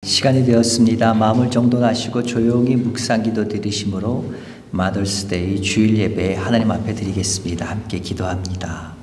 시간이 되었습니다. 마음을 정돈하시고 조용히 묵상기도 드리심으로 마더스데이 주일 예배 하나님 앞에 드리겠습니다. 함께 기도합니다.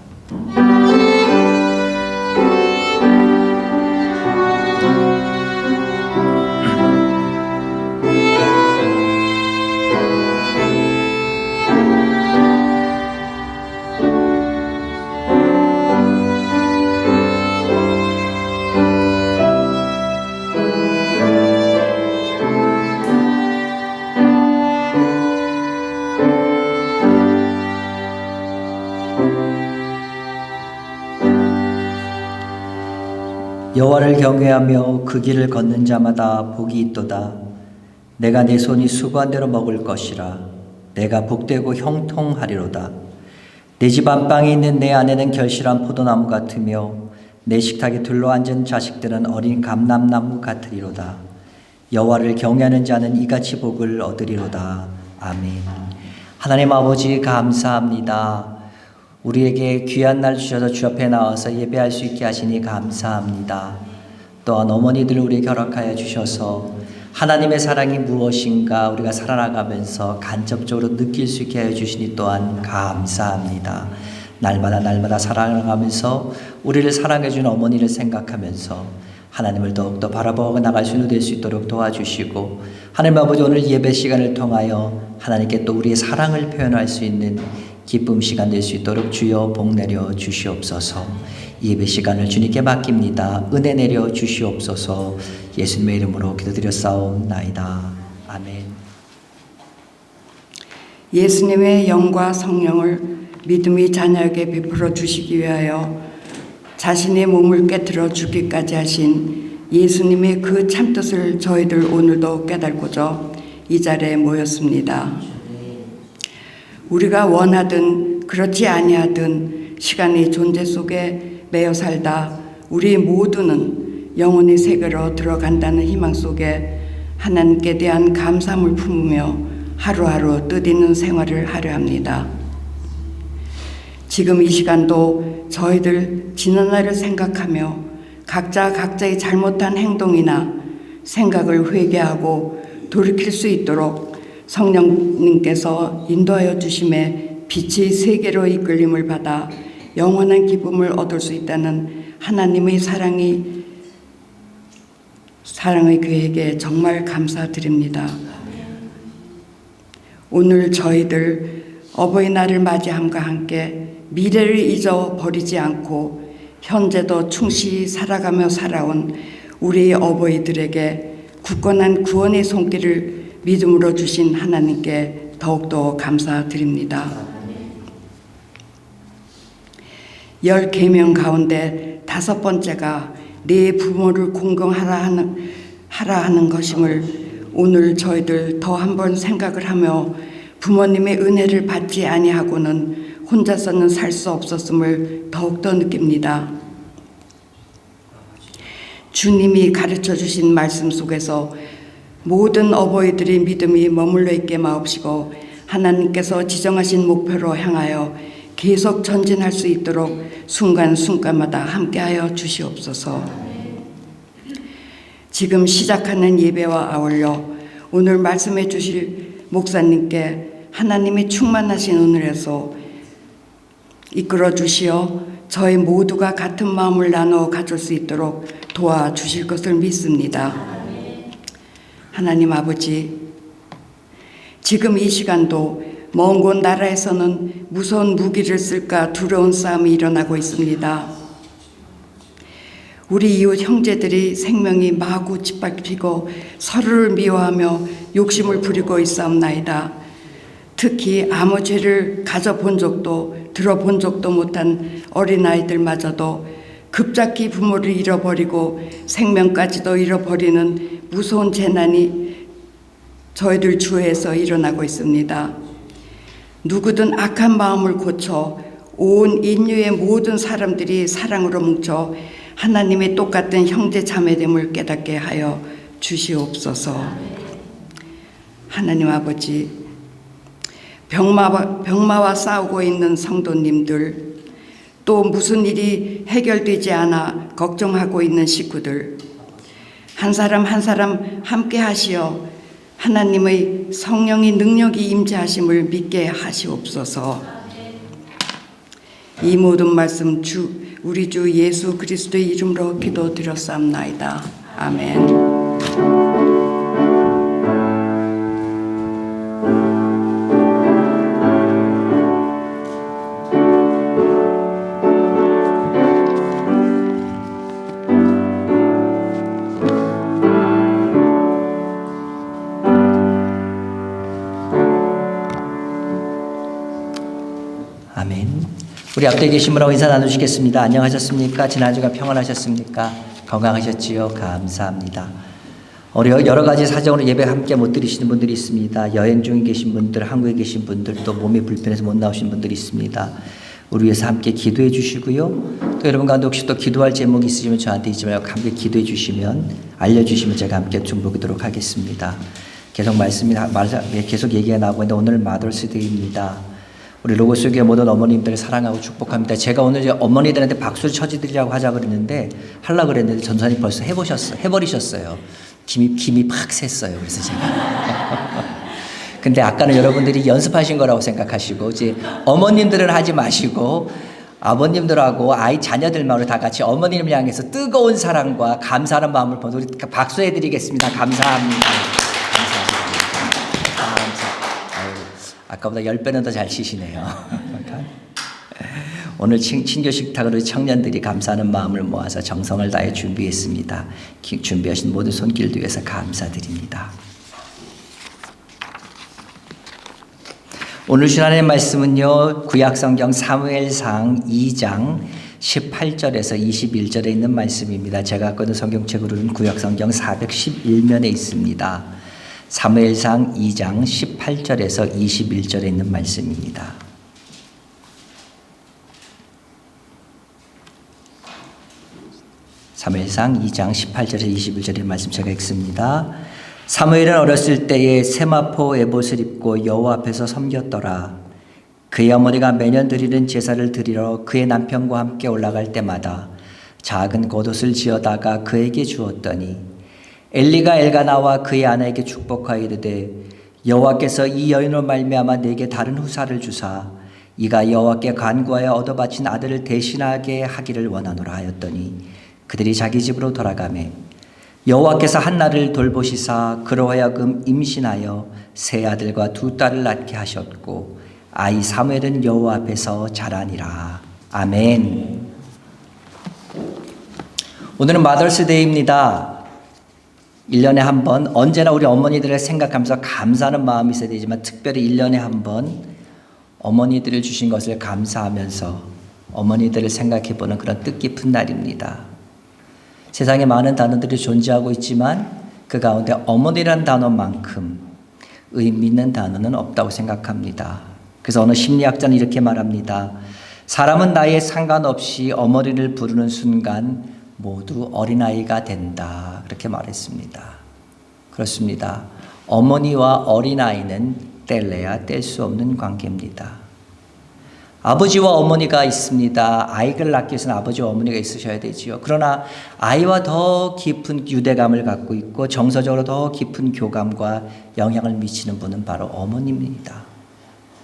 여호와를 경외하며 그 길을 걷는 자마다 복이 있도다. 내가 내 손이 수고한 대로 먹을 것이라. 내가 복되고 형통하리로다. 내 집 안방에 있는 내 아내는 결실한 포도나무 같으며 내 식탁에 둘러앉은 자식들은 어린 감람나무 같으리로다. 여호와를 경외하는 자는 이같이 복을 얻으리로다. 아멘. 하나님 아버지 감사합니다. 우리에게 귀한 날 주셔서 주 앞에 나와서 예배할 수 있게 하시니 감사합니다. 또한 어머니들 우리에게 허락하여 주셔서 하나님의 사랑이 무엇인가 우리가 살아나가면서 간접적으로 느낄 수 있게 하여 주시니 또한 감사합니다. 날마다 살아가면서 우리를 사랑해 주는 어머니를 생각하면서 하나님을 더욱더 바라보고 나갈 수 있는 될 수 있도록 도와주시고, 하나님 아버지 오늘 예배 시간을 통하여 하나님께 또 우리의 사랑을 표현할 수 있는 기쁨 시간 될 수 있도록 주여 복 내려 주시옵소서. 예배 시간을 주님께 맡깁니다. 은혜 내려 주시옵소서. 예수님의 이름으로 기도드렸사옵나이다. 아멘. 예수님의 영과 성령을 믿음의 자녀에게 베풀어 주시기 위하여 자신의 몸을 깨뜨려 주기까지 하신 예수님의 그 참뜻을 저희들 오늘도 깨닫고자 이 자리에 모였습니다. 우리가 원하든 그렇지 아니하든 시간의 존재 속에 매여 살다 우리 모두는 영혼의 세계로 들어간다는 희망 속에 하나님께 대한 감사함을 품으며 하루하루 뜻있는 생활을 하려 합니다. 지금 이 시간도 저희들 지난 날을 생각하며 각자의 잘못한 행동이나 생각을 회개하고 돌이킬 수 있도록 성령님께서 인도하여 주심에 빛의 세계로 이끌림을 받아 영원한 기쁨을 얻을 수 있다는 하나님의 사랑의 계획에 정말 감사드립니다. 오늘 저희들 어버이날을 맞이함과 함께 미래를 잊어버리지 않고 현재도 충실히 살아가며 살아온 우리 어버이들에게 굳건한 구원의 손길을 믿음으로 주신 하나님께 더욱더 감사드립니다. 10계명 가운데 5번째가 내 부모를 공경하라 하는 것임을 오늘 저희들 더 한번 생각을 하며 부모님의 은혜를 받지 아니하고는 혼자서는 살 수 없었음을 더욱더 느낍니다. 주님이 가르쳐 주신 말씀 속에서 모든 어버이들의 믿음이 머물러 있게 마옵시고 하나님께서 지정하신 목표로 향하여 계속 전진할 수 있도록 순간순간마다 함께하여 주시옵소서. 지금 시작하는 예배와 아울러 오늘 말씀해 주실 목사님께 하나님이 충만하신 은혜에서 이끌어 주시어 저희 모두가 같은 마음을 나누어 가질 수 있도록 도와주실 것을 믿습니다. 하나님 아버지, 지금 이 시간도 먼 곳 나라에서는 무서운 무기를 쓸까 두려운 싸움이 일어나고 있습니다. 우리 이웃 형제들이 생명이 마구 짓밟히고 서로를 미워하며 욕심을 부리고 있사옵나이다. 특히 아무 죄를 가져본 적도 들어본 적도 못한 어린아이들마저도 급작히 부모를 잃어버리고 생명까지도 잃어버리는 무서운 재난이 저희들 주위에서 일어나고 있습니다. 누구든 악한 마음을 고쳐 온 인류의 모든 사람들이 사랑으로 뭉쳐 하나님의 똑같은 형제 자매됨을 깨닫게 하여 주시옵소서. 하나님 아버지, 병마와 싸우고 있는 성도님들, 또 무슨 일이 해결되지 않아 걱정하고 있는 식구들, 한 사람 한 사람 함께 하시어 하나님의 성령의 능력이 임재하심을 믿게 하시옵소서. 이 모든 말씀 우리 주 예수 그리스도의 이름으로 기도드렸사옵나이다. 아멘. 아멘. 우리 앞에 계신 분하고 인사 나누시겠습니다. 안녕하셨습니까? 지난 주간 평안하셨습니까? 건강하셨지요? 감사합니다. 여러 가지 사정으로 예배 함께 못 드리시는 분들이 있습니다. 여행 중에 계신 분들, 한국에 계신 분들, 또 몸이 불편해서 못 나오신 분들이 있습니다. 우리 위해서 함께 기도해 주시고요. 또 여러분 가운데 혹시 또 기도할 제목이 있으시면 저한테 잊지 말고 함께 기도해 주시면, 알려주시면 제가 함께 중보기도록 하겠습니다. 계속 얘기가 나오고 있는데 오늘 마더스데이입니다. 우리 로고스 교회 모든 어머님들을 사랑하고 축복합니다. 제가 오늘 이제 어머니들한테 박수를 쳐드리려고 하자 그랬는데 하려고 그랬는데 전사님 벌써 해버리셨어요. 김이 팍 샜어요. 그래서 제가 근데 아까는 여러분들이 연습하신 거라고 생각하시고 이제 어머님들은 하지 마시고 아버님들하고 자녀들만으로 다 같이 어머님을 향해서 뜨거운 사랑과 감사하는 마음을 보내서 우리 박수해드리겠습니다. 감사합니다. 아까보다 10배는 더 잘 치시네요. 오늘 친교 식탁으로 청년들이 감사하는 마음을 모아서 정성을 다해 준비했습니다. 준비하신 모든 손길도 위해서 감사드립니다. 오늘 주일의 말씀은요, 구약성경 사무엘상 2장 18절에서 21절에 있는 말씀입니다. 제가 갖고 있는 성경책으로는 구약성경 411면에 있습니다. 사무엘상 2장 18절에서 21절에 있는 말씀입니다. 사무엘상 2장 18절에서 21절의 말씀 제가 읽습니다. 사무엘은 어렸을 때에 세마포 에봇을 입고 여호와 앞에서 섬겼더라. 그의 어머니가 매년 드리는 제사를 드리러 그의 남편과 함께 올라갈 때마다 작은 겉옷을 지어다가 그에게 주었더니 엘리가 엘가나와 그의 아내에게 축복하여 이르되 여호와께서 이 여인으로 말미암아 내게 다른 후사를 주사 이가 여호와께 간구하여 얻어 바친 아들을 대신하게 하기를 원하노라 하였더니 그들이 자기 집으로 돌아가매 여호와께서 한나를 돌보시사 그로 하여금 임신하여 세 아들과 두 딸을 낳게 하셨고 아이 사무엘은 여호와 앞에서 자라니라. 아멘. 오늘은 마더스데이입니다. 1년에 한 번, 언제나 우리 어머니들을 생각하면서 감사하는 마음이 있어야 되지만 특별히 1년에 한 번 어머니들을 주신 것을 감사하면서 어머니들을 생각해보는 그런 뜻깊은 날입니다. 세상에 많은 단어들이 존재하고 있지만 그 가운데 어머니란 단어만큼 의미 있는 단어는 없다고 생각합니다. 그래서 어느 심리학자는 이렇게 말합니다. 사람은 나이에 상관없이 어머니를 부르는 순간 모두 어린아이가 된다. 그렇게 말했습니다. 그렇습니다. 어머니와 어린아이는 뗄래야 뗄 수 없는 관계입니다. 아버지와 어머니가 있습니다. 아이를 낳기 위해서는 아버지와 어머니가 있으셔야 되지요. 그러나 아이와 더 깊은 유대감을 갖고 있고 정서적으로 더 깊은 교감과 영향을 미치는 분은 바로 어머니입니다.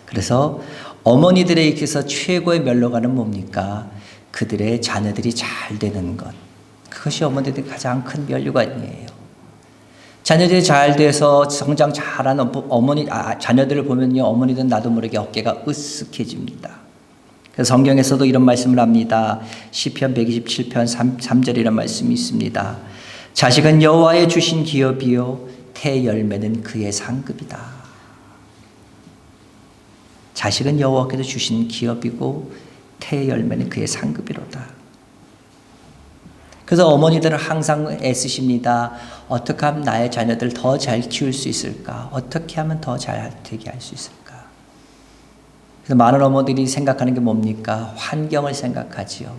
그래서 어머니들에 있어서 최고의 멸로가는 뭡니까? 그들의 자녀들이 잘 되는 것. 그것이 어머니들의 가장 큰 면류관이에요. 자녀들이 잘 돼서 성장 잘하는 자녀들을 보면요, 어머니들은 나도 모르게 어깨가 으쓱해집니다. 그래서 성경에서도 이런 말씀을 합니다. 시편 127편 3절 이런 말씀이 있습니다. 자식은 여호와의 주신 기업이요 태 열매는 그의 상급이다. 자식은 여호와께서 주신 기업이고 태 열매는 그의 상급이로다. 그래서 어머니들은 항상 애쓰십니다. 어떻게 하면 나의 자녀들 더 잘 키울 수 있을까? 어떻게 하면 더 잘 되게 할 수 있을까? 그래서 많은 어머니들이 생각하는 게 뭡니까? 환경을 생각하지요.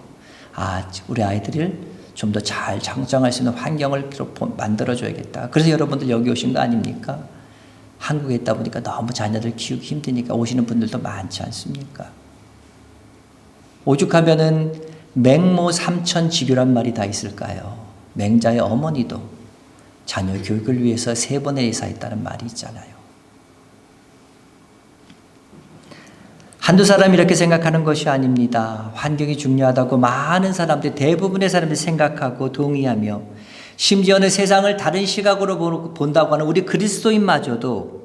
우리 아이들을 좀 더 잘 성장할 수 있는 환경을 만들어줘야겠다. 그래서 여러분들 여기 오신 거 아닙니까? 한국에 있다 보니까 너무 자녀들 키우기 힘드니까 오시는 분들도 많지 않습니까? 오죽하면은 맹모 삼천지교란 말이 다 있을까요? 맹자의 어머니도 자녀 교육을 위해서 3번의 이사했다는 말이 있잖아요. 한두 사람이 이렇게 생각하는 것이 아닙니다. 환경이 중요하다고 많은 사람들, 대부분의 사람들이 생각하고 동의하며 심지어는 세상을 다른 시각으로 본다고 하는 우리 그리스도인마저도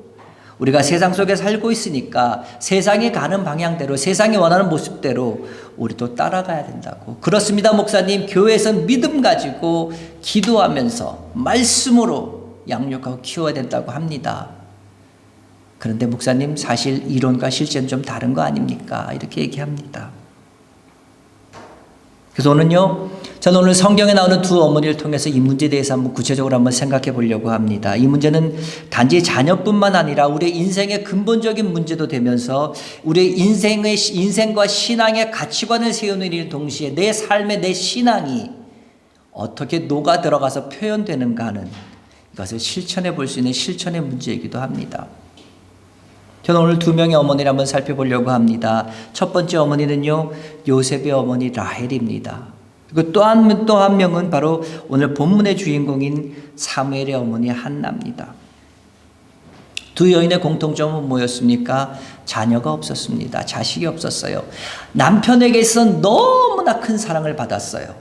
우리가 세상 속에 살고 있으니까 세상이 가는 방향대로, 세상이 원하는 모습대로 우리도 따라가야 된다고. 그렇습니다, 목사님. 교회에서는 믿음 가지고 기도하면서 말씀으로 양육하고 키워야 된다고 합니다. 그런데 목사님, 사실 이론과 실제는 좀 다른 거 아닙니까? 이렇게 얘기합니다. 그래서 저는 오늘 성경에 나오는 두 어머니를 통해서 이 문제에 대해서 한번 구체적으로 한번 생각해 보려고 합니다. 이 문제는 단지 자녀뿐만 아니라 우리의 인생의 근본적인 문제도 되면서 우리의 인생과 신앙의 가치관을 세우는 일 동시에 내 삶의 내 신앙이 어떻게 녹아 들어가서 표현되는가 하는 이것을 실천해 볼 수 있는 실천의 문제이기도 합니다. 저는 오늘 2명의 어머니를 한번 살펴보려고 합니다. 첫 번째 어머니는요, 요셉의 어머니 라헬입니다. 그리고 또 한 명은 바로 오늘 본문의 주인공인 사무엘의 어머니 한나입니다. 두 여인의 공통점은 뭐였습니까? 자녀가 없었습니다. 자식이 없었어요. 남편에게서 너무나 큰 사랑을 받았어요.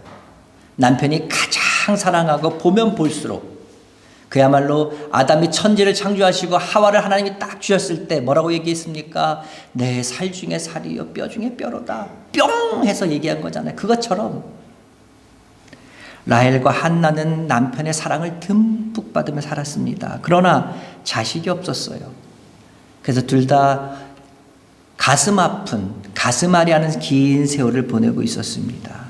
남편이 가장 사랑하고 보면 볼수록 그야말로 아담이 천지를 창조하시고 하와를 하나님이 딱 주셨을 때 뭐라고 얘기했습니까? 내 살 중에 살이요 뼈 중에 뼈로다. 뿅 해서 얘기한 거잖아요. 그것처럼 라헬과 한나는 남편의 사랑을 듬뿍 받으며 살았습니다. 그러나 자식이 없었어요. 그래서 둘 다 가슴 아픈, 가슴 앓이하는 긴 세월을 보내고 있었습니다.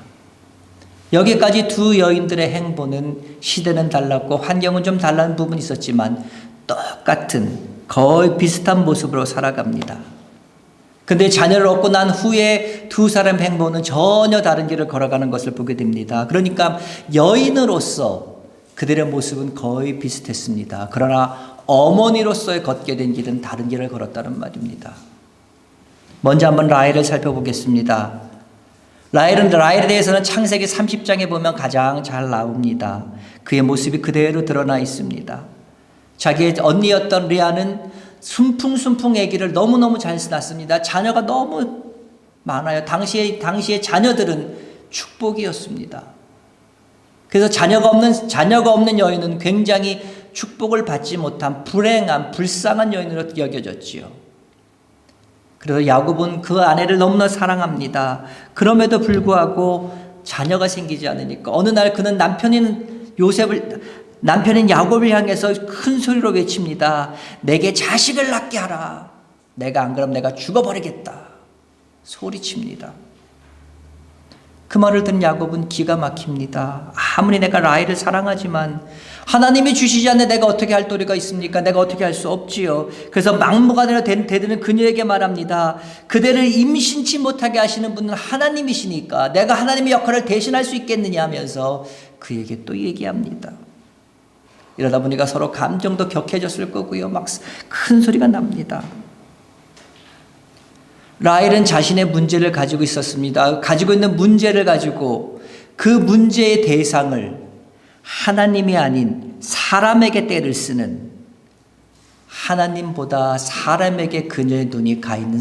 여기까지 두 여인들의 행보는 시대는 달랐고 환경은 좀 달라는 부분이 있었지만 똑같은 거의 비슷한 모습으로 살아갑니다. 근데 자녀를 얻고 난 후에 두 사람 행보는 전혀 다른 길을 걸어가는 것을 보게 됩니다. 그러니까 여인으로서 그들의 모습은 거의 비슷했습니다. 그러나 어머니로서의 걷게 된 길은 다른 길을 걸었다는 말입니다. 먼저 한번 라헬을 살펴보겠습니다. 라헬에 대해서는 창세기 30장에 보면 가장 잘 나옵니다. 그의 모습이 그대로 드러나 있습니다. 자기의 언니였던 레아는 순풍순풍 아기를 너무너무 잘 낳습니다. 자녀가 너무 많아요. 당시에 자녀들은 축복이었습니다. 그래서 자녀가 없는 여인은 굉장히 축복을 받지 못한 불행한 불쌍한 여인으로 여겨졌지요. 그래서 야곱은 그 아내를 너무나 사랑합니다. 그럼에도 불구하고 자녀가 생기지 않으니까 어느 날 그는 남편인 야곱을 향해서 큰 소리로 외칩니다. 내게 자식을 낳게 하라. 내가 안 그럼 내가 죽어버리겠다. 소리칩니다. 그 말을 듣는 야곱은 기가 막힙니다. 아무리 내가 라헬을 사랑하지만 하나님이 주시지 않는 내가 어떻게 할 도리가 있습니까? 내가 어떻게 할 수 없지요. 그래서 막무가내로 대드는 그녀에게 말합니다. 그대를 임신치 못하게 하시는 분은 하나님이시니까 내가 하나님의 역할을 대신할 수 있겠느냐 하면서 그에게 또 얘기합니다. 이러다 보니까 서로 감정도 격해졌을 거고요. 막 큰 소리가 납니다. 라헬은 자신의 문제를 가지고 있었습니다. 가지고 있는 문제를 가지고 그 문제의 대상을 하나님이 아닌 사람에게 때를 쓰는, 하나님보다 사람에게 그녀의 눈이 가 있는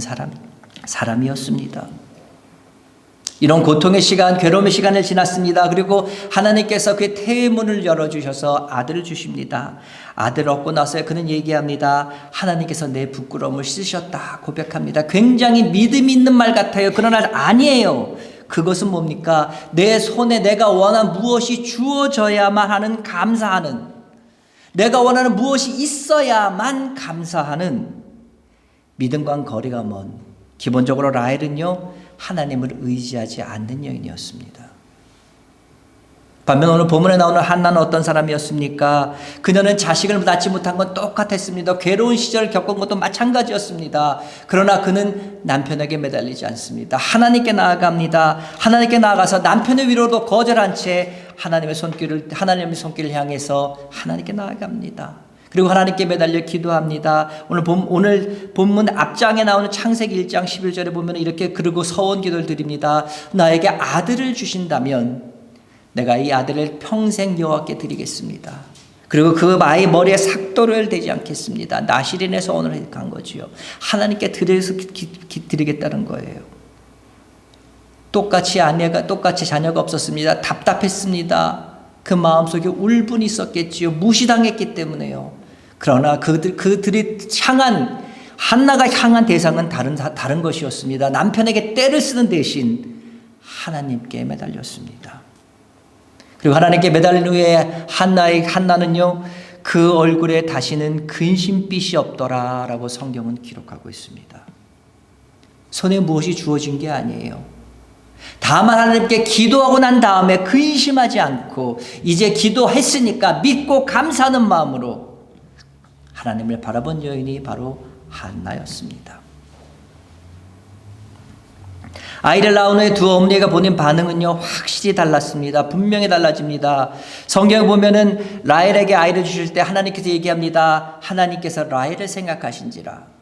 사람이었습니다. 이런 고통의 시간, 괴로움의 시간을 지났습니다. 그리고 하나님께서 그의 태의 문을 열어주셔서 아들을 주십니다. 아들을 얻고 나서 그는 얘기합니다. 하나님께서 내 부끄러움을 씻으셨다 고백합니다. 굉장히 믿음 있는 말 같아요. 그러나 아니에요. 그것은 뭡니까? 내 손에 내가 원하는 무엇이 주어져야만 하는 감사하는, 내가 원하는 무엇이 있어야만 감사하는 믿음과는 거리가 먼, 기본적으로 라헬은요 하나님을 의지하지 않는 여인이었습니다. 반면 오늘 본문에 나오는 한나는 어떤 사람이었습니까? 그녀는 자식을 낳지 못한 건 똑같았습니다. 괴로운 시절을 겪은 것도 마찬가지였습니다. 그러나 그는 남편에게 매달리지 않습니다. 하나님께 나아갑니다. 하나님께 나아가서 남편의 위로도 거절한 채 하나님의 손길을 향해서 하나님께 나아갑니다. 그리고 하나님께 매달려 기도합니다. 오늘 본문 앞장에 나오는 창세기 1장 11절에 보면 이렇게 그러고 서원 기도를 드립니다. 나에게 아들을 주신다면 내가 이 아들을 평생 여호와께 드리겠습니다. 그리고 그 아이 머리에 삭도를 대지 않겠습니다. 나실인의 소원을 간 거지요. 하나님께 드리겠다는 거예요. 똑같이 자녀가 없었습니다. 답답했습니다. 그 마음속에 울분이 있었겠지요. 무시당했기 때문에요. 그러나 그들이 한나가 향한 대상은 다른 것이었습니다. 남편에게 때를 쓰는 대신 하나님께 매달렸습니다. 그리고 하나님께 매달린 후에 한나는요, 그 얼굴에 다시는 근심빛이 없더라라고 성경은 기록하고 있습니다. 손에 무엇이 주어진 게 아니에요. 다만 하나님께 기도하고 난 다음에 근심하지 않고 이제 기도했으니까 믿고 감사하는 마음으로 하나님을 바라본 여인이 바로 한나였습니다. 아이를 낳은 후에 두 어머니가 보낸 반응은요, 확실히 달랐습니다. 분명히 달라집니다. 성경에 보면은 라헬에게 아이를 주실 때 하나님께서 얘기합니다. 하나님께서 라헬을 생각하신지라.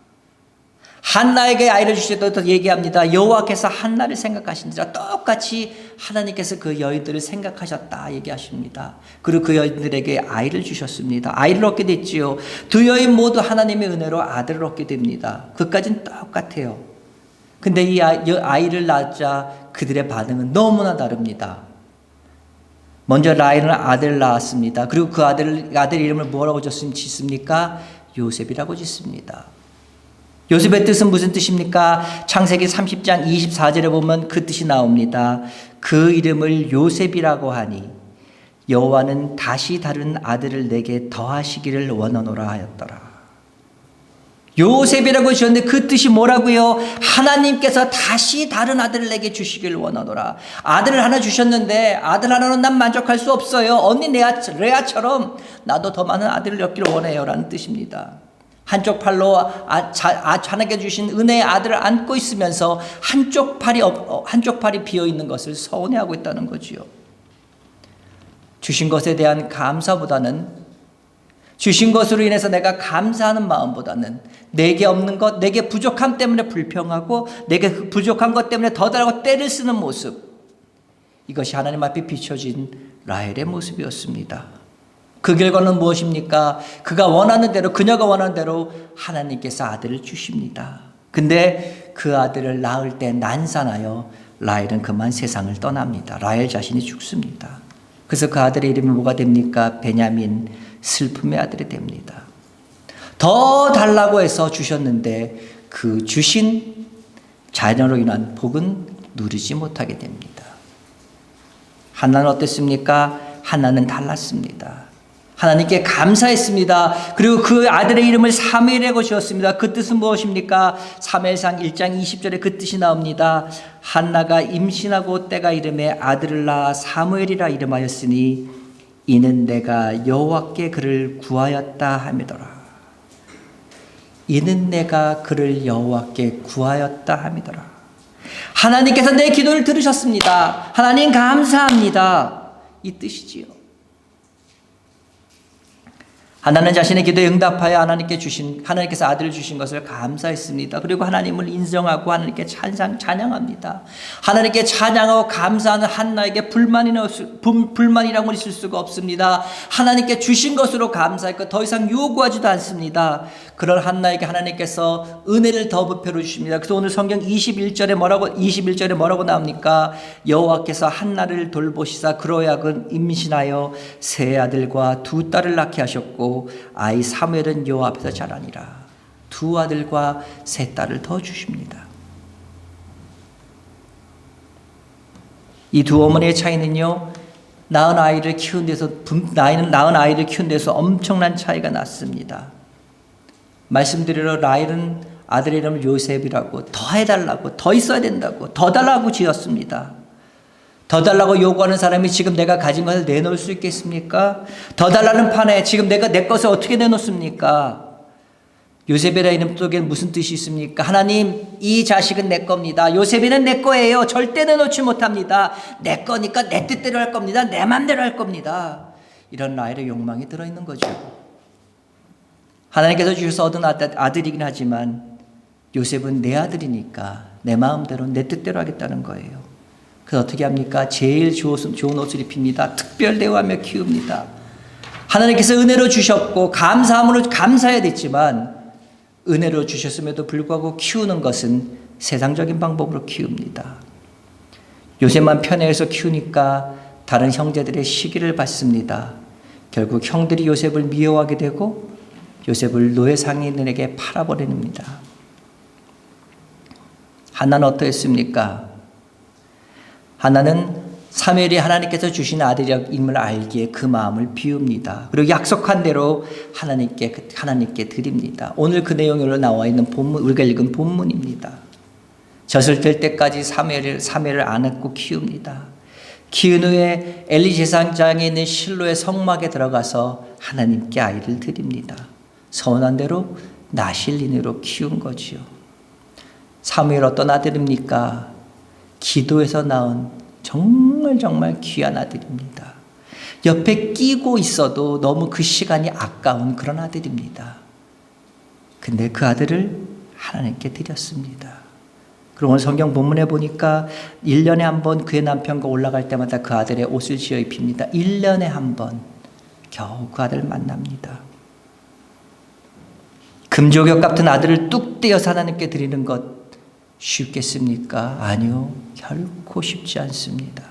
한나에게 아이를 주실 때도 얘기합니다. 여호와께서 한나를 생각하신지라. 똑같이 하나님께서 그 여인들을 생각하셨다 얘기하십니다. 그리고 그 여인들에게 아이를 주셨습니다. 아이를 얻게 됐지요. 두 여인 모두 하나님의 은혜로 아들을 얻게 됩니다. 그까지는 똑같아요. 근데 이 아이를 낳자 그들의 반응은 너무나 다릅니다. 먼저 라헬은 아들을 낳았습니다. 그리고 그 아들 이름을 뭐라고 짓습니까? 요셉이라고 짓습니다. 요셉의 뜻은 무슨 뜻입니까? 창세기 30장 24절에 보면 그 뜻이 나옵니다. 그 이름을 요셉이라고 하니 여호와는 다시 다른 아들을 내게 더하시기를 원하노라 하였더라. 요셉이라고 지었는데 그 뜻이 뭐라고요? 하나님께서 다시 다른 아들을 내게 주시기를 원하노라. 아들을 하나 주셨는데 아들 하나는 난 만족할 수 없어요. 언니 레아처럼 나도 더 많은 아들을 얻기를 원해요 라는 뜻입니다. 한쪽 팔로 하나님께 주신 은혜의 아들을 안고 있으면서 한쪽 팔이 비어있는 것을 서운해하고 있다는 거지요. 주신 것에 대한 감사보다는, 주신 것으로 인해서 내가 감사하는 마음보다는 내게 없는 것, 내게 부족함 때문에 불평하고 내게 그 부족한 것 때문에 더 달라고 때를 쓰는 모습, 이것이 하나님 앞에 비춰진 라헬의 모습이었습니다. 그 결과는 무엇입니까? 그녀가 원하는 대로 하나님께서 아들을 주십니다. 근데 그 아들을 낳을 때 난산하여 라헬은 그만 세상을 떠납니다. 라헬 자신이 죽습니다. 그래서 그 아들의 이름이 뭐가 됩니까? 베냐민, 슬픔의 아들이 됩니다. 더 달라고 해서 주셨는데 그 주신 자녀로 인한 복은 누리지 못하게 됩니다. 한나는 어땠습니까? 한나는 달랐습니다. 하나님께 감사했습니다. 그리고 그 아들의 이름을 사무엘이라고 지었습니다. 그 뜻은 무엇입니까? 사무엘상 1장 20절에 그 뜻이 나옵니다. 한나가 임신하고 때가 이름에 아들을 낳아 사무엘이라 이름하였으니 이는 내가 여호와께 그를 구하였다 함이더라. 이는 내가 그를 여호와께 구하였다 함이더라. 하나님께서 내 기도를 들으셨습니다. 하나님 감사합니다. 이 뜻이지요. 하나는 자신의 기도에 응답하여 하나님께서 아들을 주신 것을 감사했습니다. 그리고 하나님을 인정하고 하나님께 찬양합니다. 하나님께 찬양하고 감사하는 한나에게 불만이라고 있을 수가 없습니다. 하나님께 주신 것으로 감사했고 더 이상 요구하지도 않습니다. 그런 한나에게 하나님께서 은혜를 더 부풀어 주십니다. 그래서 오늘 성경 21절에 뭐라고 나옵니까? 여호와께서 한나를 돌보시사 그로 하여금 임신하여 세 아들과 두 딸을 낳게 하셨고 아이 사무엘은 여호와 앞에서 자라니라. 두 아들과 세 딸을 더 주십니다. 이 두 어머니의 차이는요, 낳은 아이를 키운 데서 엄청난 차이가 났습니다. 말씀드리러 라헬은 아들의 이름을 요셉이라고 더 해달라고, 더 있어야 된다고, 더 달라고 지었습니다. 더 달라고 요구하는 사람이 지금 내가 가진 것을 내놓을 수 있겠습니까? 더 달라는 판에 지금 내가 내 것을 어떻게 내놓습니까? 요셉이라는 이름 속에 무슨 뜻이 있습니까? 하나님, 이 자식은 내 겁니다. 요셉이는 내 거예요. 절대 내놓지 못합니다. 내 거니까 내 뜻대로 할 겁니다. 내 맘대로 할 겁니다. 이런 라헬의 욕망이 들어있는 거죠. 하나님께서 주셔서 얻은 아들이긴 하지만 요셉은 내 아들이니까 내 마음대로 내 뜻대로 하겠다는 거예요. 그래서 어떻게 합니까? 제일 좋은 옷을 입힙니다. 특별 대우하며 키웁니다. 하나님께서 은혜로 주셨고 감사함으로 감사해야 됐지만 은혜로 주셨음에도 불구하고 키우는 것은 세상적인 방법으로 키웁니다. 요셉만 편애해서 키우니까 다른 형제들의 시기를 받습니다. 결국 형들이 요셉을 미워하게 되고 요셉을 노예 상인들에게 팔아버립니다. 한나는 어떠했습니까? 한나는 사무엘이 하나님께서 주신 아들임을 알기에 그 마음을 비웁니다. 그리고 약속한 대로 하나님께 드립니다. 오늘 그 내용이 나와 있는 본문, 우리가 읽은 본문입니다. 젖을 될 때까지 사무엘을 안고 키웁니다. 키운 후에 엘리 제사장에 있는 실로의 성막에 들어가서 하나님께 아이를 드립니다. 서원한 대로 나실린으로 키운 거지요. 사무엘 어떤 아들입니까? 기도에서 낳은 정말 귀한 아들입니다. 옆에 끼고 있어도 너무 그 시간이 아까운 그런 아들입니다. 근데 그 아들을 하나님께 드렸습니다. 그리고 오늘 성경 본문에 보니까 1년에 한 번 그의 남편과 올라갈 때마다 그 아들의 옷을 지어 입힙니다. 1년에 한 번 겨우 그 아들을 만납니다. 금조격 같은 아들을 뚝 떼어서 하나님께 드리는 것 쉽겠습니까? 아니요. 결코 쉽지 않습니다.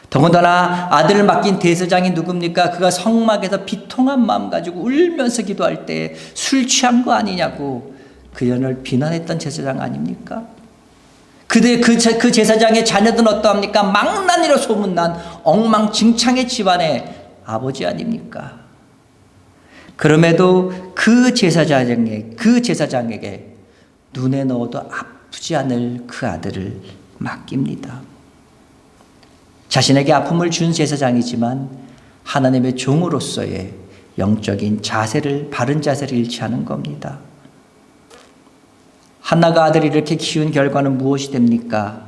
더군다나 아들을 맡긴 대제사장이 누굽니까? 그가 성막에서 비통한 마음 가지고 울면서 기도할 때 술 취한 거 아니냐고 그 연을 비난했던 제사장 아닙니까? 그 제사장의 자녀들은 어떠합니까? 망나니로 소문난 엉망진창의 집안의 아버지 아닙니까? 그럼에도 그 제사장에게 눈에 넣어도 아프지 않을 그 아들을 맡깁니다. 자신에게 아픔을 준 제사장이지만 하나님의 종으로서의 영적인 바른 자세를 잃지 않은 겁니다. 한나가 아들을 이렇게 키운 결과는 무엇이 됩니까?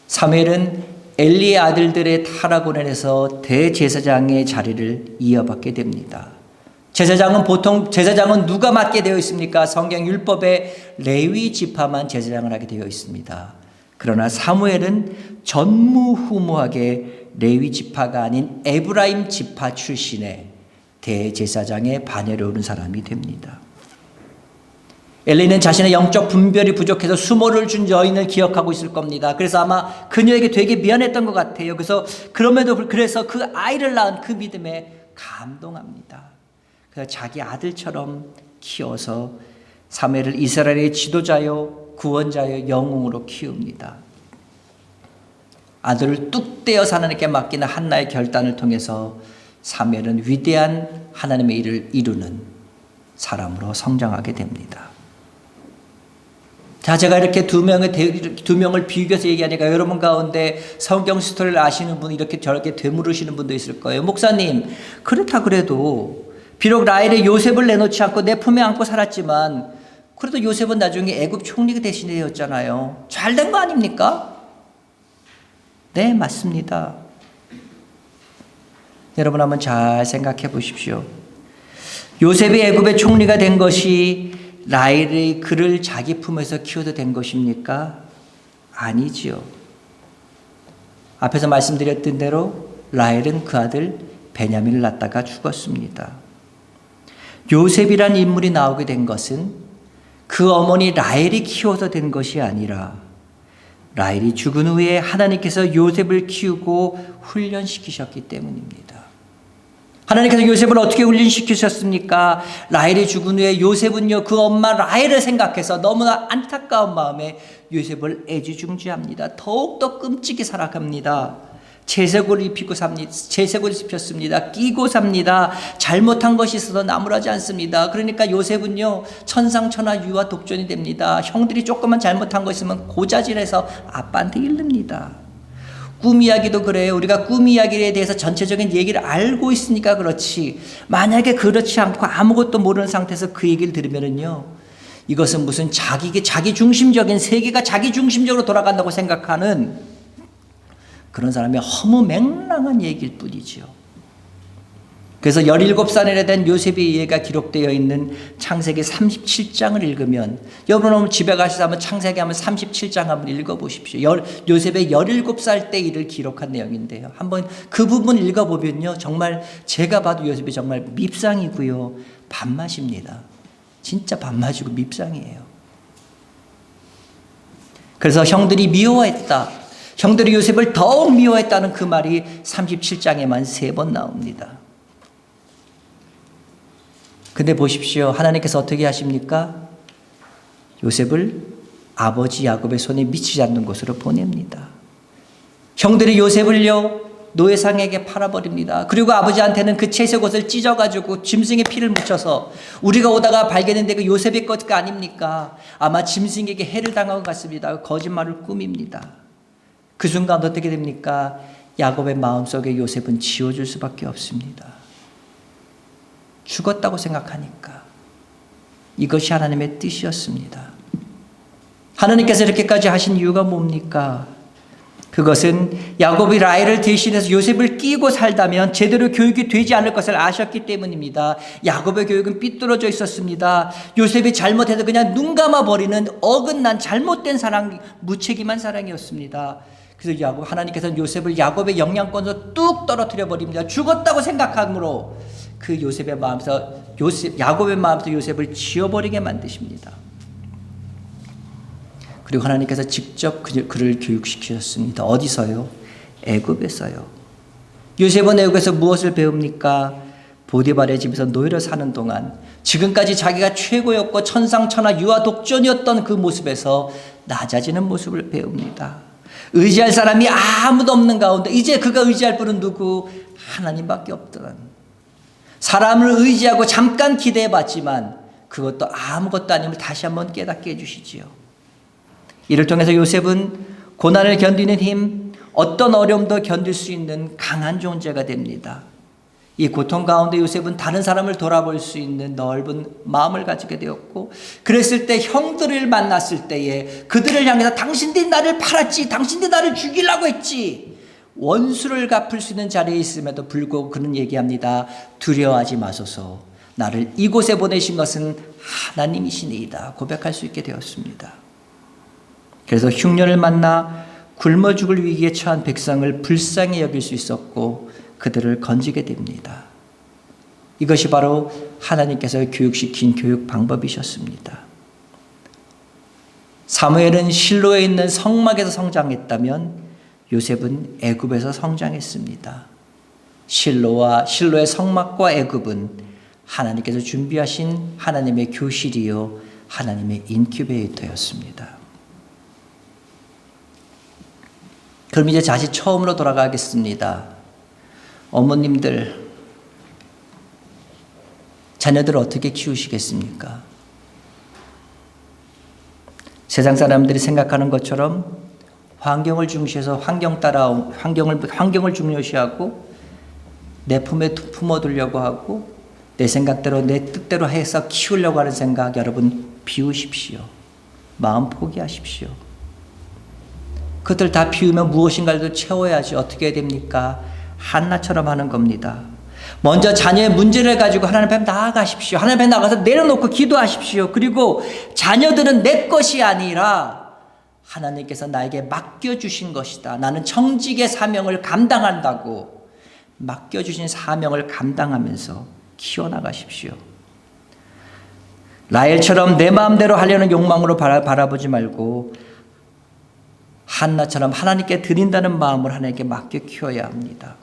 사무엘은 엘리의 아들들의 타락으로 인해서 대제사장의 자리를 이어받게 됩니다. 제사장은 누가 맡게 되어 있습니까? 성경 율법에 레위 지파만 제사장을 하게 되어 있습니다. 그러나 사무엘은 전무후무하게 레위 지파가 아닌 에브라임 지파 출신의 대제사장의 반열에 오른 사람이 됩니다. 엘리는 자신의 영적 분별이 부족해서 수모를 준 여인을 기억하고 있을 겁니다. 그래서 아마 그녀에게 되게 미안했던 것 같아요. 그래서 그 아이를 낳은 그 믿음에 감동합니다. 그래서 자기 아들처럼 키워서 사무엘을 이스라엘의 지도자요 구원자요 영웅으로 키웁니다. 아들을 뚝 떼어서 하나님께 맡기는 한나의 결단을 통해서 사무엘은 위대한 하나님의 일을 이루는 사람으로 성장하게 됩니다. 자, 제가 이렇게 두 명을 비교해서 얘기하니까 여러분 가운데 성경 스토리를 아시는 분 이렇게 저렇게 되물으시는 분도 있을 거예요. 목사님, 그렇다 그래도 비록 라헬이 요셉을 내놓지 않고 내 품에 안고 살았지만 그래도 요셉은 나중에 애굽 총리가 대신에 되었잖아요. 잘된 거 아닙니까? 네, 맞습니다. 여러분 한번 잘 생각해 보십시오. 요셉이 애굽의 총리가 된 것이 라헬이 그를 자기 품에서 키워도 된 것입니까? 아니지요. 앞에서 말씀드렸던 대로 라헬은 그 아들 베냐민을 낳다가 죽었습니다. 요셉이란 인물이 나오게 된 것은 그 어머니 라헬이 키워서 된 것이 아니라 라헬이 죽은 후에 하나님께서 요셉을 키우고 훈련시키셨기 때문입니다. 하나님께서 요셉을 어떻게 훈련시키셨습니까? 라헬이 죽은 후에 요셉은요 그 엄마 라헬을 생각해서 너무나 안타까운 마음에 요셉을 애지중지합니다. 더욱더 끔찍이 살아갑니다. 채색옷을 입혔습니다. 끼고 삽니다. 잘못한 것이 있어도 나무라지 않습니다. 그러니까 요셉은요 천상천하 유아 독존이 됩니다. 형들이 조금만 잘못한 거 있으면 고자질해서 아빠한테 일릅니다. 꿈 이야기도 그래요. 우리가 꿈 이야기에 대해서 전체적인 얘기를 알고 있으니까 그렇지, 만약에 그렇지 않고 아무것도 모르는 상태에서 그 얘기를 들으면은요 이것은 무슨 자기 중심적인, 세계가 자기 중심적으로 돌아간다고 생각하는 그런 사람의 허무맹랑한 얘기일 뿐이지요. 그래서 17살에 된 요셉의 예가 기록되어 있는 창세기 37장을 읽으면, 여러분 집에 가셔서 한번 창세기 한번 37장 한번 읽어보십시오. 요셉의 17살 때 일을 기록한 내용인데요. 한번 그 부분 읽어보면요, 정말 제가 봐도 요셉이 정말 밉상이고요, 밥맛입니다. 진짜 밥맛이고 밉상이에요. 그래서 형들이 미워했다, 형들이 요셉을 더욱 미워했다는 그 말이 37장에만 3번 나옵니다. 근데 보십시오. 하나님께서 어떻게 하십니까? 요셉을 아버지 야곱의 손에 미치지 않는 곳으로 보냅니다. 형들이 요셉을요, 노예상에게 팔아버립니다. 그리고 아버지한테는 그 채색 옷을 찢어가지고 짐승의 피를 묻혀서, 우리가 오다가 발견했는데 그 요셉의 것가 아닙니까? 아마 짐승에게 해를 당한 것 같습니다. 거짓말을 꾸밉니다. 그 순간 어떻게 됩니까? 야곱의 마음속에 요셉은 지워줄 수밖에 없습니다. 죽었다고 생각하니까. 이것이 하나님의 뜻이었습니다. 하나님께서 이렇게까지 하신 이유가 뭡니까? 그것은 야곱이 라헬을 대신해서 요셉을 끼고 살다면 제대로 교육이 되지 않을 것을 아셨기 때문입니다. 야곱의 교육은 삐뚤어져 있었습니다. 요셉이 잘못해서 그냥 눈 감아버리는 어긋난 잘못된 사랑, 무책임한 사랑이었습니다. 그래서 하나님께서는 요셉을 야곱의 영향권에서 뚝 떨어뜨려 버립니다. 죽었다고 생각함으로 그 요셉의 마음에서 야곱의 마음에서 요셉을 지워버리게 만드십니다. 그리고 하나님께서 직접 그를 교육시키셨습니다. 어디서요? 애굽에서요. 요셉은 애굽에서 무엇을 배웁니까? 보디발의 집에서 노예로 사는 동안 지금까지 자기가 최고였고 천상천하 유아 독존이었던 그 모습에서 낮아지는 모습을 배웁니다. 의지할 사람이 아무도 없는 가운데 이제 그가 의지할 분은 누구? 하나님밖에 없더란. 사람을 의지하고 잠깐 기대해봤지만 그것도 아무것도 아님을 다시 한번 깨닫게 해주시지요. 이를 통해서 요셉은 고난을 견디는 힘, 어떤 어려움도 견딜 수 있는 강한 존재가 됩니다. 이 고통 가운데 요셉은 다른 사람을 돌아볼 수 있는 넓은 마음을 가지게 되었고, 그랬을 때 형들을 만났을 때에 그들을 향해서 당신들이 나를 팔았지, 당신들이 나를 죽이려고 했지, 원수를 갚을 수 있는 자리에 있음에도 불구하고 그는 얘기합니다. 두려워하지 마소서. 나를 이곳에 보내신 것은 하나님이시니이다. 고백할 수 있게 되었습니다. 그래서 흉년을 만나 굶어 죽을 위기에 처한 백성을 불쌍히 여길 수 있었고 그들을 건지게 됩니다. 이것이 바로 하나님께서 교육시킨 교육 방법이셨습니다. 사무엘은 실로에 있는 성막에서 성장했다면 요셉은 애굽에서 성장했습니다. 실로의 성막과 애굽은 하나님께서 준비하신 하나님의 교실이요 하나님의 인큐베이터였습니다. 그럼 이제 다시 처음으로 돌아가겠습니다. 어머님들, 자녀들을 어떻게 키우시겠습니까? 세상 사람들이 생각하는 것처럼 환경을 중시해서 환경을 중요시하고 내 품에 품어두려고 하고 내 생각대로 내 뜻대로 해서 키우려고 하는 생각, 여러분 비우십시오. 마음 포기하십시오. 그것들 다 비우면 무엇인가를 채워야지. 어떻게 해야 됩니까? 한나처럼 하는 겁니다. 먼저 자녀의 문제를 가지고 하나님 앞에 나아가십시오. 하나님 앞에 나가서 내려놓고 기도하십시오. 그리고 자녀들은 내 것이 아니라 하나님께서 나에게 맡겨주신 것이다. 나는 청직의 사명을 감당한다고 맡겨주신 사명을 감당하면서 키워나가십시오. 라헬처럼 내 마음대로 하려는 욕망으로 바라보지 말고 한나처럼 하나님께 드린다는 마음을 하나님께 맡겨 키워야 합니다.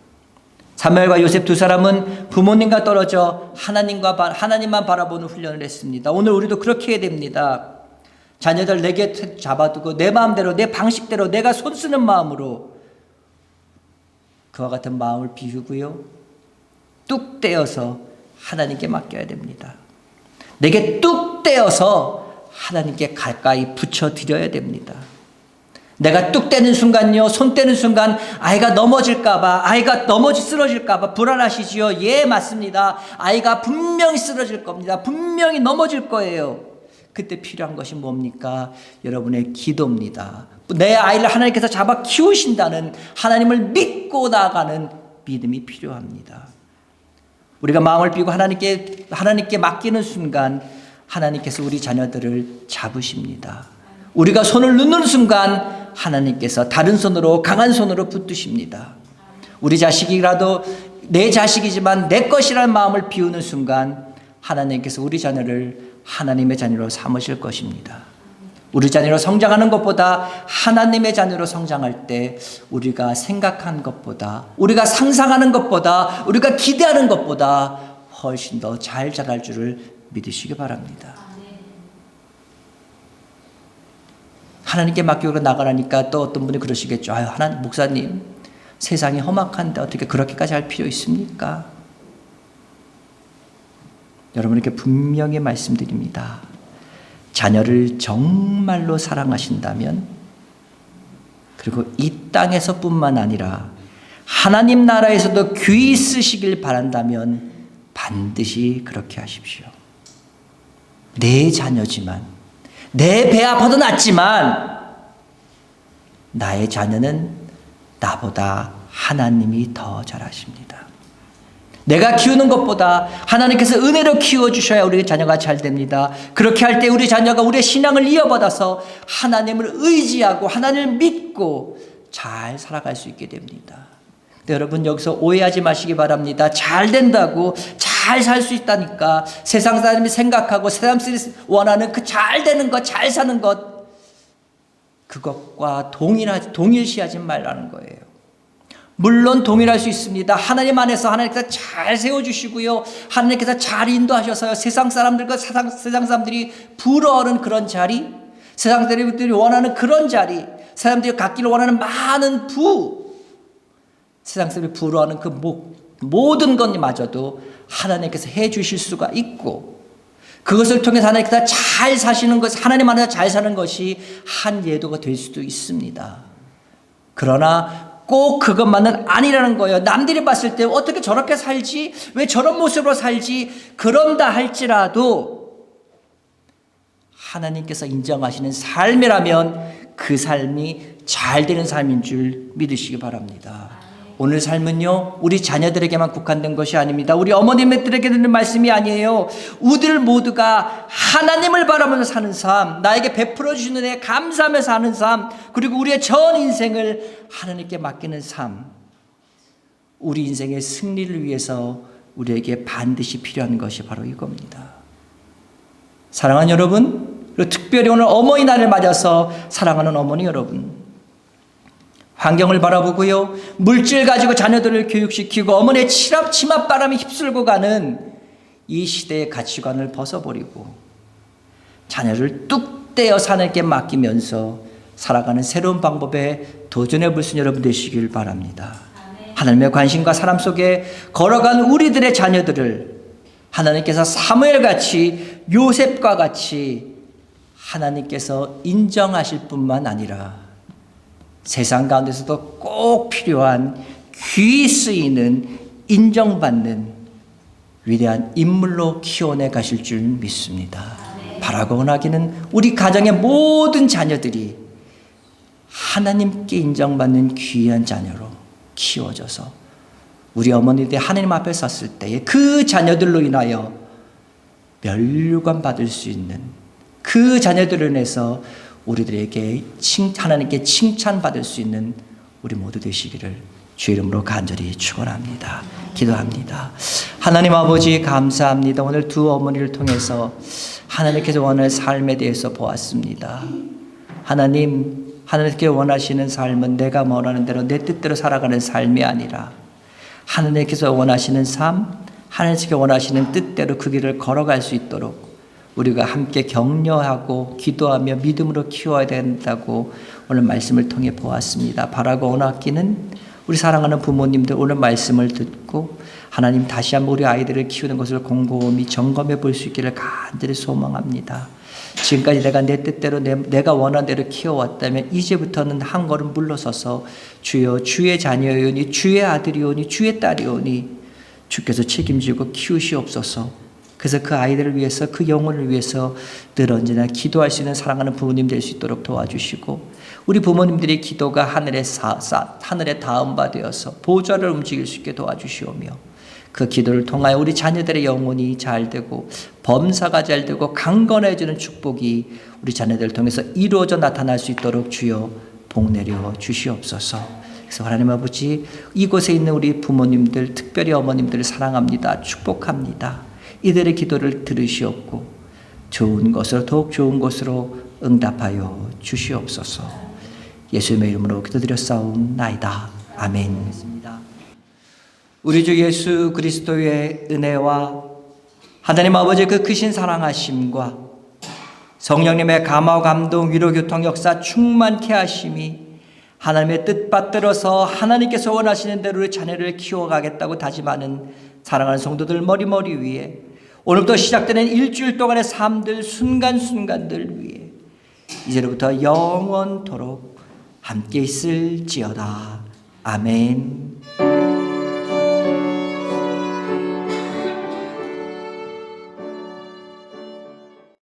사무엘과 요셉 두 사람은 부모님과 떨어져 하나님만 바라보는 훈련을 했습니다. 오늘 우리도 그렇게 해야 됩니다. 자녀들 내게 잡아두고 내 마음대로 내 방식대로 내가 손 쓰는 마음으로 그와 같은 마음을 비우고요. 뚝 떼어서 하나님께 맡겨야 됩니다. 내게 뚝 떼어서 하나님께 가까이 붙여드려야 됩니다. 내가 뚝 떼는 순간요, 손 떼는 순간 아이가 넘어질까봐, 쓰러질까봐 불안하시지요? 예, 맞습니다. 아이가 분명히 쓰러질 겁니다. 분명히 넘어질 거예요. 그때 필요한 것이 뭡니까? 여러분의 기도입니다. 내 아이를 하나님께서 잡아 키우신다는 하나님을 믿고 나아가는 믿음이 필요합니다. 우리가 마음을 비우고 하나님께 맡기는 순간 하나님께서 우리 자녀들을 잡으십니다. 우리가 손을 놓는 순간 하나님께서 다른 손으로, 강한 손으로 붙드십니다. 우리 자식이라도 내 자식이지만 내 것이라는 마음을 비우는 순간 하나님께서 우리 자녀를 하나님의 자녀로 삼으실 것입니다. 우리 자녀로 성장하는 것보다 하나님의 자녀로 성장할 때 우리가 생각한 것보다, 우리가 상상하는 것보다, 우리가 기대하는 것보다 훨씬 더 잘 자랄 줄을 믿으시기 바랍니다. 하나님께 맡기고 나가라니까 또 어떤 분이 그러시겠죠. 아유, 하나님, 목사님, 세상이 험악한데 어떻게 그렇게까지 할 필요 있습니까? 여러분에게 분명히 말씀드립니다. 자녀를 정말로 사랑하신다면, 그리고 이 땅에서뿐만 아니라 하나님 나라에서도 귀히 쓰시길 바란다면 반드시 그렇게 하십시오. 내 자녀지만, 내 배 아파도 낫지만 나의 자녀는 나보다 하나님이 더 잘하십니다. 내가 키우는 것보다 하나님께서 은혜로 키워주셔야 우리 자녀가 잘 됩니다. 그렇게 할 때 우리 자녀가 우리의 신앙을 이어받아서 하나님을 의지하고 하나님을 믿고 잘 살아갈 수 있게 됩니다. 근데 여러분, 여기서 오해하지 마시기 바랍니다. 잘 된다고, 잘 살 수 있다니까 세상 사람이 생각하고 세상 사람이 원하는 그 잘 되는 것, 잘 사는 것, 그것과 동일시하지 말라는 거예요. 물론 동일할 수 있습니다. 하나님 안에서 하나님께서 잘 세워주시고요, 하나님께서 잘 인도하셔서요, 세상 사람들과 세상 사람들이 부러워하는 그런 자리, 세상 사람들이 원하는 그런 자리, 사람들이 갖기를 원하는 많은 세상 사람들이 부러워하는 그 모든 것마저도 하나님께서 해주실 수가 있고, 그것을 통해서 하나님께서 잘 사시는 것, 하나님 안에서 잘 사는 것이 한 예도가 될 수도 있습니다. 그러나 꼭 그것만은 아니라는 거예요. 남들이 봤을 때 어떻게 저렇게 살지? 왜 저런 모습으로 살지? 그런다 할지라도 하나님께서 인정하시는 삶이라면 그 삶이 잘 되는 삶인 줄 믿으시기 바랍니다. 오늘 삶은요, 우리 자녀들에게만 국한된 것이 아닙니다. 우리 어머님들에게 듣는 말씀이 아니에요. 우리들 모두가 하나님을 바라보면서 사는 삶, 나에게 베풀어 주시는 애 감사하며 사는 삶, 그리고 우리의 전 인생을 하나님께 맡기는 삶, 우리 인생의 승리를 위해서 우리에게 반드시 필요한 것이 바로 이겁니다. 사랑하는 여러분, 그리고 특별히 오늘 어머니날을 맞아서 사랑하는 어머니 여러분, 환경을 바라보고요, 물질 가지고 자녀들을 교육시키고 어머니의 치맛바람이 휩쓸고 가는 이 시대의 가치관을 벗어버리고 자녀를 뚝 떼어 하나님께 맡기면서 살아가는 새로운 방법에 도전해 볼 수 있는 여러분 되시길 바랍니다. 하나님의 관심과 사람 속에 걸어간 우리들의 자녀들을 하나님께서 사무엘같이, 요셉과 같이 하나님께서 인정하실 뿐만 아니라 세상 가운데서도 꼭 필요한, 귀히 쓰이는, 인정받는 위대한 인물로 키워내 가실 줄 믿습니다. 바라고 원하기는 우리 가정의 모든 자녀들이 하나님께 인정받는 귀한 자녀로 키워져서 우리 어머니들이 하나님 앞에 섰을 때에 그 자녀들로 인하여 멸류관 받을 수 있는, 그 자녀들로 인해서 우리들에게 하나님께 칭찬받을 수 있는 우리 모두 되시기를 주의 이름으로 간절히 축원합니다. 기도합니다. 하나님 아버지, 감사합니다. 오늘 두 어머니를 통해서 하나님께서 원하는 삶에 대해서 보았습니다. 하나님께 원하시는 삶은 내가 원하는 대로 내 뜻대로 살아가는 삶이 아니라 하나님께서 원하시는 삶, 하나님께서 원하시는 뜻대로 그 길을 걸어갈 수 있도록 우리가 함께 격려하고 기도하며 믿음으로 키워야 된다고 오늘 말씀을 통해 보았습니다. 바라고 원하기는 우리 사랑하는 부모님들 오늘 말씀을 듣고 하나님 다시 한번 우리 아이들을 키우는 것을 곰곰이 점검해 볼 수 있기를 간절히 소망합니다. 지금까지 내가 내 뜻대로 내가 원하는 대로 키워왔다면 이제부터는 한 걸음 물러서서 주여, 주의 자녀이오니, 주의 아들이오니, 주의 딸이오니 주께서 책임지고 키우시옵소서. 그래서 그 아이들을 위해서, 그 영혼을 위해서 늘 언제나 기도할 수 있는 사랑하는 부모님 될 수 있도록 도와주시고, 우리 부모님들의 기도가 하늘에 다음바 되어서 보좌를 움직일 수 있게 도와주시오며, 그 기도를 통하여 우리 자녀들의 영혼이 잘 되고 범사가 잘 되고 강건해지는 축복이 우리 자녀들을 통해서 이루어져 나타날 수 있도록 주여 복 내려 주시옵소서. 그래서 하나님 아버지, 이곳에 있는 우리 부모님들, 특별히 어머님들을 사랑합니다. 축복합니다. 이들의 기도를 들으시옵고 좋은 것으로, 더욱 좋은 것으로 응답하여 주시옵소서. 예수님의 이름으로 기도드렸사옵나이다. 아멘. 우리 주 예수 그리스도의 은혜와 하나님 아버지의 그 크신 사랑하심과 성령님의 감화 감동 위로 교통 역사 충만케 하심이 하나님의 뜻 받들어서 하나님께서 원하시는 대로 우리 자녀를 키워가겠다고 다짐하는 사랑하는 성도들 머리머리 위에 오늘부터 시작되는 일주일 동안의 삶들 순간순간들 위에 이제로부터 영원토록 함께 있을지어다. 아멘.